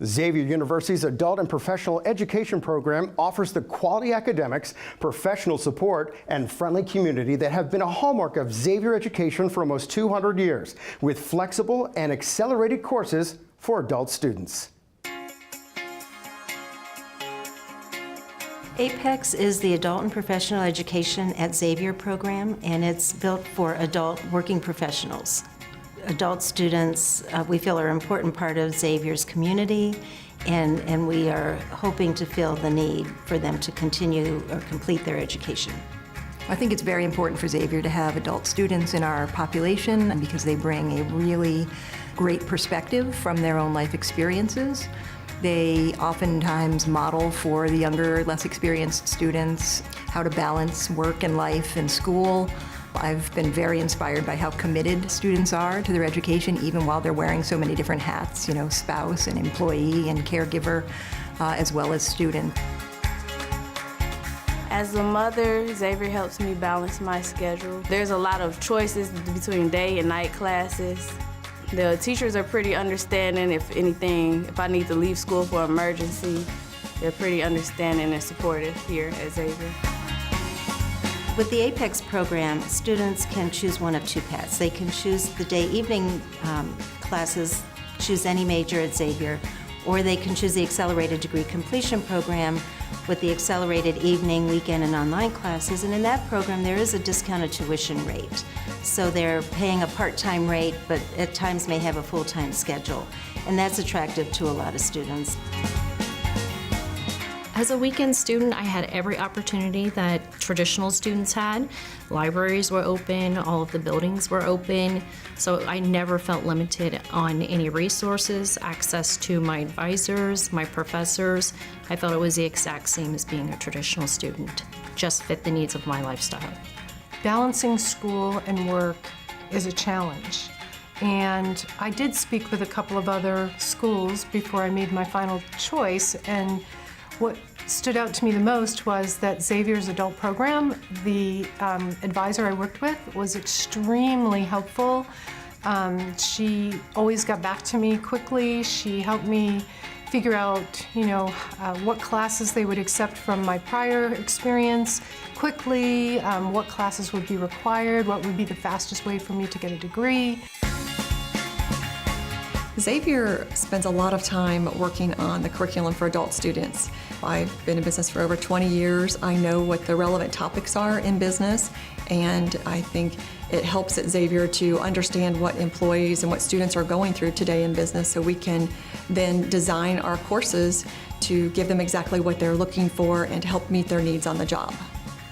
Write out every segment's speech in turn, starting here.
Xavier University's Adult and Professional Education program offers the quality academics, professional support, and friendly community that have been a hallmark of Xavier education for almost 200 years, with flexible and accelerated courses for adult students. APEX is the Adult and Professional Education at Xavier program, and it's built for adult working professionals. Adult students, we feel, are an important part of Xavier's community, and we are hoping to fill the need for them to continue or complete their education. I think it's very important for Xavier to have adult students in our population because they bring a really great perspective from their own life experiences. They oftentimes model for the younger, less experienced students how to balance work and life and school. I've been very inspired by how committed students are to their education, even while they're wearing so many different hats, you know, spouse and employee and caregiver, as well as student. As a mother, Xavier helps me balance my schedule. There's a lot of choices between day and night classes. The teachers are pretty understanding. If I need to leave school for an emergency, they're pretty understanding and supportive here at Xavier. With the APEX program, students can choose one of two paths. They can choose the day-evening classes, choose any major at Xavier, or they can choose the accelerated degree completion program with the accelerated evening, weekend, and online classes. And in that program, there is a discounted tuition rate. So they're paying a part-time rate, but at times may have a full-time schedule. And that's attractive to a lot of students. As a weekend student, I had every opportunity that traditional students had. Libraries were open, all of the buildings were open, so I never felt limited on any resources, access to my advisors, my professors. I felt it was the exact same as being a traditional student, just fit the needs of my lifestyle. Balancing school and work is a challenge. And I did speak with a couple of other schools before I made my final choice, and what stood out to me the most was that Xavier's adult program, the advisor I worked with was extremely helpful. She always got back to me quickly. She helped me figure out, what classes they would accept from my prior experience quickly, what classes would be required, what would be the fastest way for me to get a degree. Xavier spends a lot of time working on the curriculum for adult students. I've been in business for over 20 years. I know what the relevant topics are in business, and I think it helps at Xavier to understand what employees and what students are going through today in business, so we can then design our courses to give them exactly what they're looking for and to help meet their needs on the job.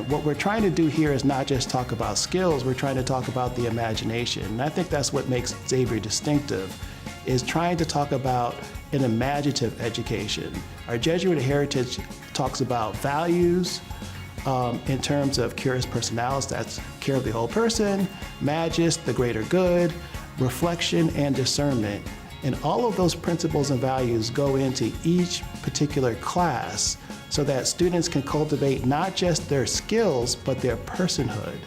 What we're trying to do here is not just talk about skills, we're trying to talk about the imagination. And I think that's what makes Xavier distinctive, is trying to talk about an imaginative education. Our Jesuit heritage talks about values in terms of curious personalities, that's care of the whole person, magis, the greater good, reflection, and discernment. And all of those principles and values go into each particular class so that students can cultivate not just their skills, but their personhood.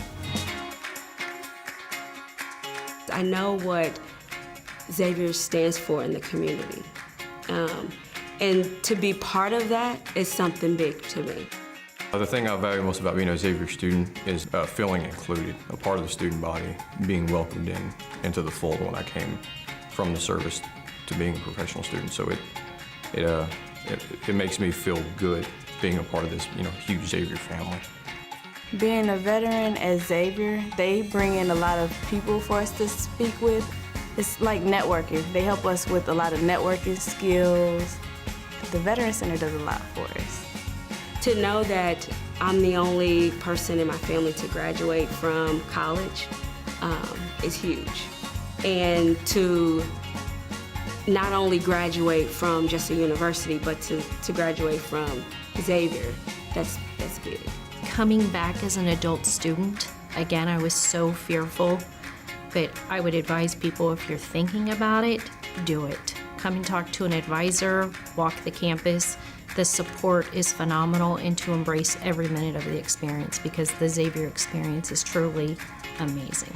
I know what Xavier stands for in the community. And to be part of that is something big to me. The thing I value most about being a Xavier student is feeling included, a part of the student body, being welcomed into the fold when I came from the service to being a professional student. So it makes me feel good being a part of this huge Xavier family. Being a veteran at Xavier, they bring in a lot of people for us to speak with. It's like networking. They help us with a lot of networking skills. The Veteran Center does a lot for us. To know that I'm the only person in my family to graduate from college is huge. And to not only graduate from just a university, but to graduate from Xavier, that's big. Coming back as an adult student, again, I was so fearful, but I would advise people, if you're thinking about it, do it. Come and talk to an advisor, walk the campus. The support is phenomenal, and to embrace every minute of the experience, because the Xavier experience is truly amazing.